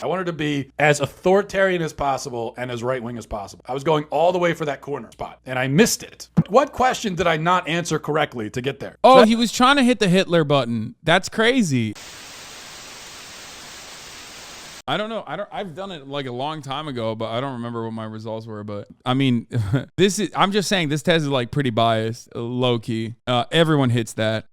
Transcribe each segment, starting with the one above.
I wanted to be as authoritarian as possible and as right-wing as possible. I was going all the way for that corner spot, and I missed it. What question did I not answer correctly to get there? Oh, he was trying to hit the Hitler button. That's crazy. I don't know. I've done it like a long time ago, but I don't remember what my results were. But I mean, I'm just saying this test is like pretty biased, low key. Everyone hits that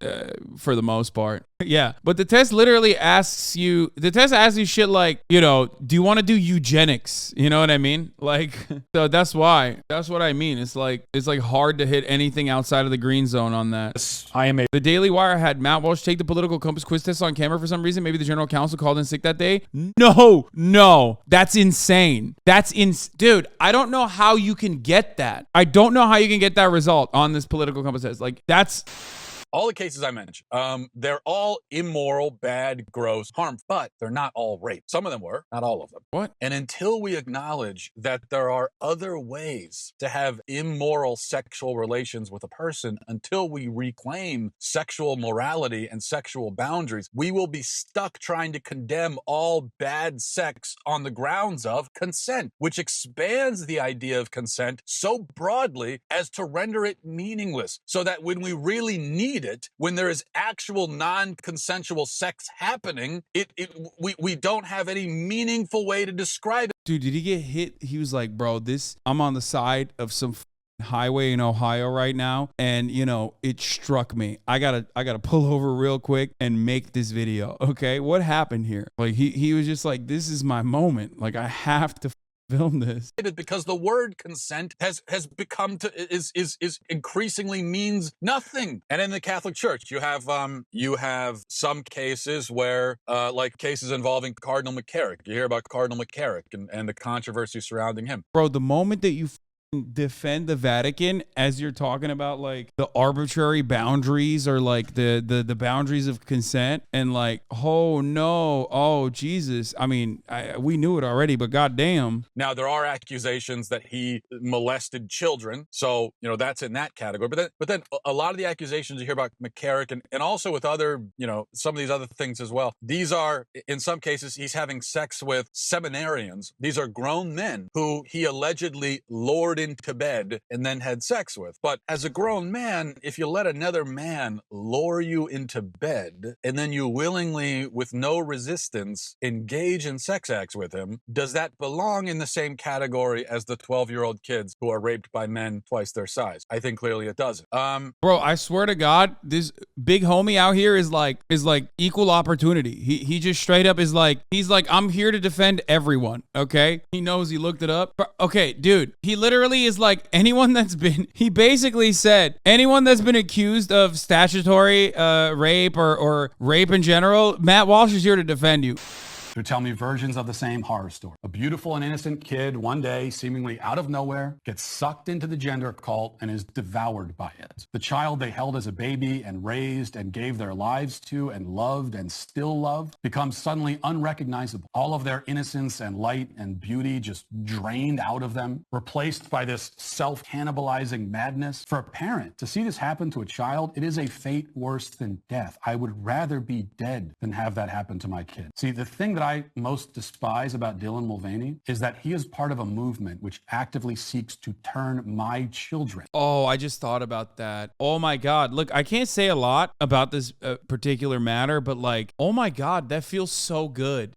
for the most part. Yeah. But the test literally asks you shit like, you know, do you want to do eugenics? You know what I mean? Like, so that's what I mean. It's like hard to hit anything outside of the green zone on that. The Daily Wire had Matt Walsh take the political compass quiz test on camera for some reason. Maybe the general counsel called in sick that day. No, that's insane. Dude, I don't know how you can get that. I don't know how you can get that result on this political compass test. Like, that's... All the cases I mentioned, they're all immoral, bad, gross, harmful, but they're not all rape. Some of them were, not all of them. What? And until we acknowledge that there are other ways to have immoral sexual relations with a person, until we reclaim sexual morality and sexual boundaries, we will be stuck trying to condemn all bad sex on the grounds of consent, which expands the idea of consent so broadly as to render it meaningless, so that when we really need it, when there is actual non-consensual sex happening, we don't have any meaningful way to describe it. Dude, did he get hit? He was like, bro, I'm on the side of some highway in Ohio right now, and you know, it struck me. I gotta pull over real quick and make this video. Okay, what happened here? Like he was just like, this is my moment. Like, I have to film this. Because the word consent has become is increasingly means nothing. And in the Catholic Church, you have some cases where like cases involving Cardinal McCarrick. You hear about Cardinal McCarrick and the controversy surrounding him. Bro, the moment that you defend the Vatican as you're talking about like the arbitrary boundaries or like the boundaries of consent, and like, oh no, oh Jesus, I mean, we knew it already, but goddamn. Now there are accusations that he molested children, so you know that's in that category. But then a lot of the accusations you hear about McCarrick and also with other, you know, some of these other things as well, these are, in some cases, he's having sex with seminarians. These are grown men who he allegedly lured into bed and then had sex with. But as a grown man, if you let another man lure you into bed and then you willingly, with no resistance, engage in sex acts with him, does that belong in the same category as the 12-year-old kids who are raped by men twice their size? I think clearly it doesn't. Bro, I swear to God, this big homie out here is like equal opportunity. He just straight up is like, he's like, I'm here to defend everyone. Okay, he knows, he looked it up. Okay, dude, he literally is like, he basically said anyone that's been accused of statutory rape or rape in general, Matt Walsh is here to defend you. Who tell me versions of the same horror story. A beautiful and innocent kid one day, seemingly out of nowhere, gets sucked into the gender cult and is devoured by it. The child they held as a baby and raised and gave their lives to and loved and still love becomes suddenly unrecognizable. All of their innocence and light and beauty just drained out of them, replaced by this self-cannibalizing madness. For a parent to see this happen to a child, it is a fate worse than death. I would rather be dead than have that happen to my kid. See, the thing that I most despise about Dylan Mulvaney is that he is part of a movement which actively seeks to turn my children. Oh, I just thought about that. Oh my God. Look, I can't say a lot about this particular matter, but like, oh my God, that feels so good.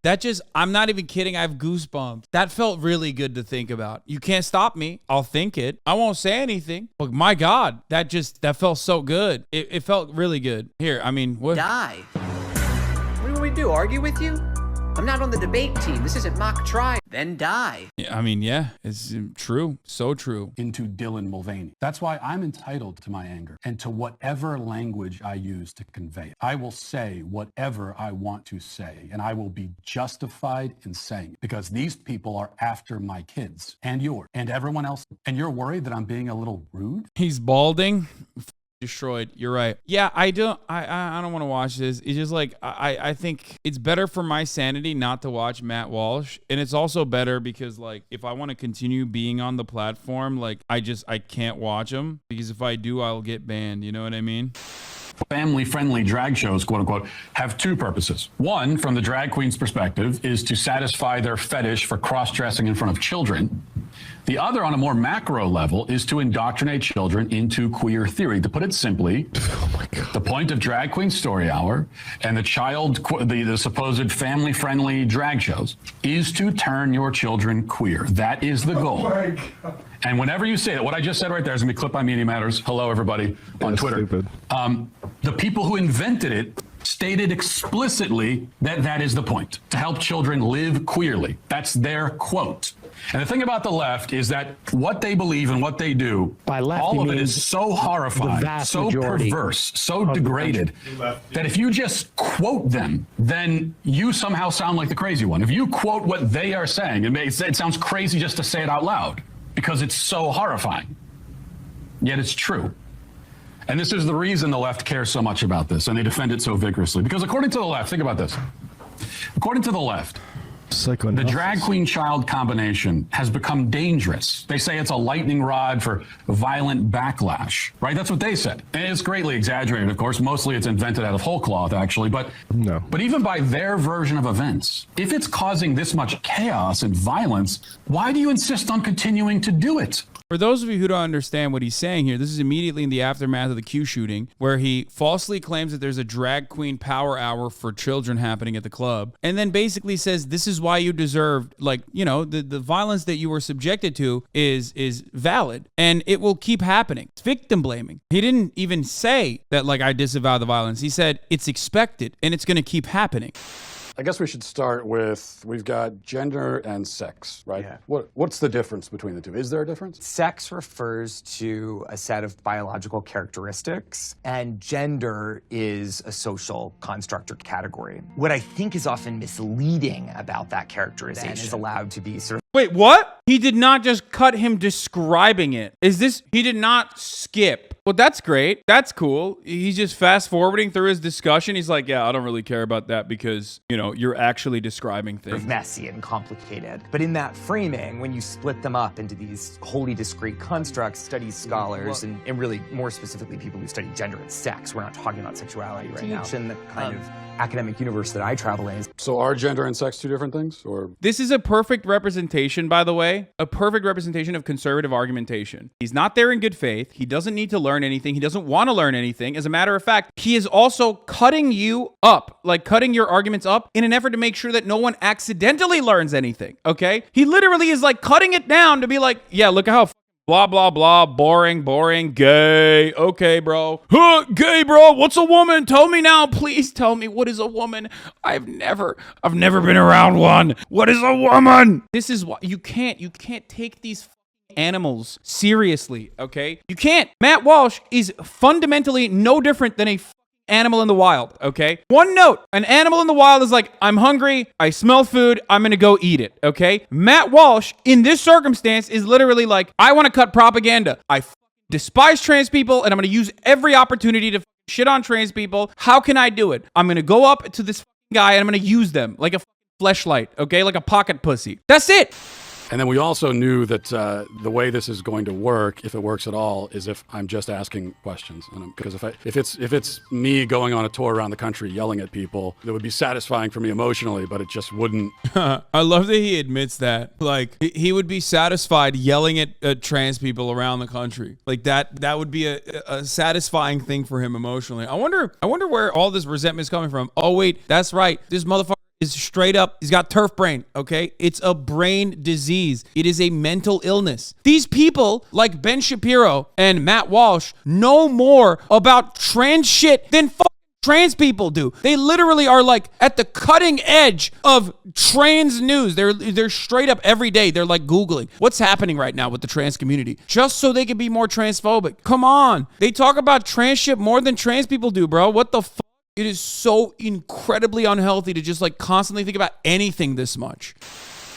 I'm not even kidding. I have goosebumps. That felt really good to think about. You can't stop me. I'll think it. I won't say anything, but my God, that felt so good. It felt really good. Here, I mean, what? Die. What do we do? Argue with you? I'm not on the debate team. This isn't mock trial. Then die. I mean, yeah, it's true. So true. Into Dylan Mulvaney. That's why I'm entitled to my anger and to whatever language I use to convey it. I will say whatever I want to say, and I will be justified in saying it, because these people are after my kids and yours and everyone else. And you're worried that I'm being a little rude? He's balding. Destroyed. You're right. Yeah, I don't want to watch this. It's just like, I think it's better for my sanity not to watch Matt Walsh. And it's also better because like, if I want to continue being on the platform, like I can't watch him, because if I do, I'll get banned. You know what I mean? family-friendly drag shows, quote unquote, have two purposes. One, from the drag queen's perspective, is to satisfy their fetish for cross-dressing in front of children. The other, on a more macro level, is to indoctrinate children into queer theory. To put it simply, the point of Drag Queen Story Hour and the supposed family-friendly drag shows is to turn your children queer. That is the goal. And whenever you say that, what I just said right there is going to be clipped by Media Matters. Hello, everybody, on Twitter. The people who invented it stated explicitly that that is the point, to help children live queerly. That's their quote. And the thing about the left is that what they believe and what they do, By left, all he of it means is so the horrifying, vast so majority perverse, so degraded, that if you just quote them, then you somehow sound like the crazy one. If you quote what they are saying, it sounds crazy just to say it out loud because it's so horrifying. Yet it's true. And this is the reason the left cares so much about this, and they defend it so vigorously. Because according to the left, think about this. According to the left, the drag queen child combination has become dangerous. They say it's a lightning rod for violent backlash, right? That's what they said. And it's greatly exaggerated, of course. Mostly it's invented out of whole cloth, actually. But even by their version of events, if it's causing this much chaos and violence, why do you insist on continuing to do it? For those of you who don't understand what he's saying here, this is immediately in the aftermath of the Q shooting, where he falsely claims that there's a drag queen power hour for children happening at the club, and then basically says this is why you deserved, like, you know, the violence that you were subjected to is valid, and it will keep happening. It's victim blaming. He didn't even say that, like, I disavow the violence. He said it's expected, and it's going to keep happening. I guess we should start with, we've got gender and sex, right? Yeah. What's the difference between the two? Is there a difference? Sex refers to a set of biological characteristics, and gender is a social construct or category. What I think is often misleading about that characterization is allowed to be sort of. Wait, what? He did not just cut him describing it. He did not skip. Well, that's great. That's cool. He's just fast forwarding through his discussion. He's like, yeah, I don't really care about that because, you know, you're actually describing things. Messy and complicated. But in that framing, when you split them up into these wholly discrete constructs, studies scholars, and really more specifically people who study gender and sex, we're not talking about sexuality right now, in the kind of academic universe that I travel in. So are gender and sex two different things? Or This is a perfect representation, by the way, a perfect representation of conservative argumentation. He's not there in good faith. He doesn't need to learn anything. He doesn't want to learn anything. As a matter of fact, he is also cutting you up, like cutting your arguments up in an effort to make sure that no one accidentally learns anything, okay? He literally is like cutting it down to be like, yeah, look at how blah, blah, blah, boring, gay. Okay, bro. Huh, gay, bro. What's a woman? Tell me now. Please tell me, what is a woman? I've never been around one. What is a woman? This is why you can't take these animals seriously, okay? You can't. Matt Walsh is fundamentally no different than a animal in the wild, okay? One note, an animal in the wild is like, I'm hungry, I smell food, I'm gonna go eat it, okay? Matt Walsh, in this circumstance, is literally like, I want to cut propaganda. I despise trans people, and I'm gonna use every opportunity to shit on trans people. How can I do it? I'm gonna go up to this guy, and I'm gonna use them like a fleshlight, okay? Like a pocket pussy. That's it! And then we also knew that the way this is going to work, if it works at all, is if I'm just asking questions. Because if it's me going on a tour around the country yelling at people, that would be satisfying for me emotionally, but it just wouldn't. I love that he admits that. Like, he would be satisfied yelling at trans people around the country. Like, that would be a satisfying thing for him emotionally. I wonder where all this resentment is coming from. Oh, wait, that's right. This motherfucker is straight up, he's got turf brain, okay? It's a brain disease. It is a mental illness. These people, like Ben Shapiro and Matt Walsh, know more about trans shit than trans people do. They literally are like at the cutting edge of trans news. They're straight up every day. They're like Googling what's happening right now with the trans community just so they can be more transphobic. Come on. They talk about trans shit more than trans people do, bro. What the fuck? It is so incredibly unhealthy to just like constantly think about anything this much.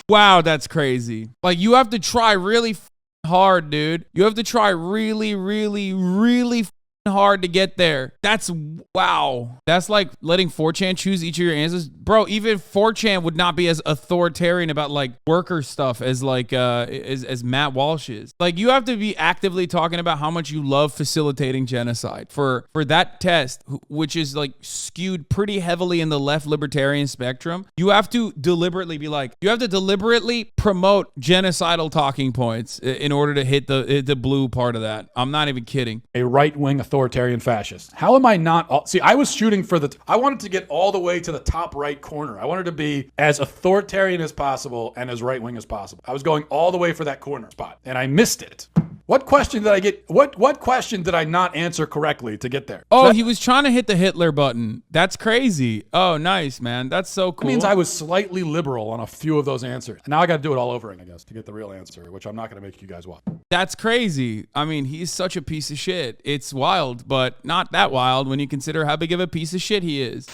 Wow, that's crazy. Like, you have to try really hard, dude. You have to try really, really, really hard to get there. That's wow. That's like letting 4chan choose each of your answers. Bro, even 4chan would not be as authoritarian about like worker stuff as like as Matt Walsh is. Like you have to be actively talking about how much you love facilitating genocide for that test, which is like skewed pretty heavily in the left libertarian spectrum. You have to deliberately be like, you have to deliberately promote genocidal talking points in order to hit the blue part of that. I'm not even kidding. A right-wing authoritarian fascist. How am I not? See, I was shooting for I wanted to get all the way to the top right corner. I wanted to be as authoritarian as possible and as right-wing as possible. I was going all the way for that corner spot, and I missed it. What question did I get? What question did I not answer correctly to get there? Oh, he was trying to hit the Hitler button. That's crazy. Oh, nice, man. That's so cool. That means I was slightly liberal on a few of those answers. And now I got to do it all over again, I guess, to get the real answer, which I'm not going to make you guys watch. That's crazy. I mean, he's such a piece of shit. It's wild, but not that wild when you consider how big of a piece of shit he is.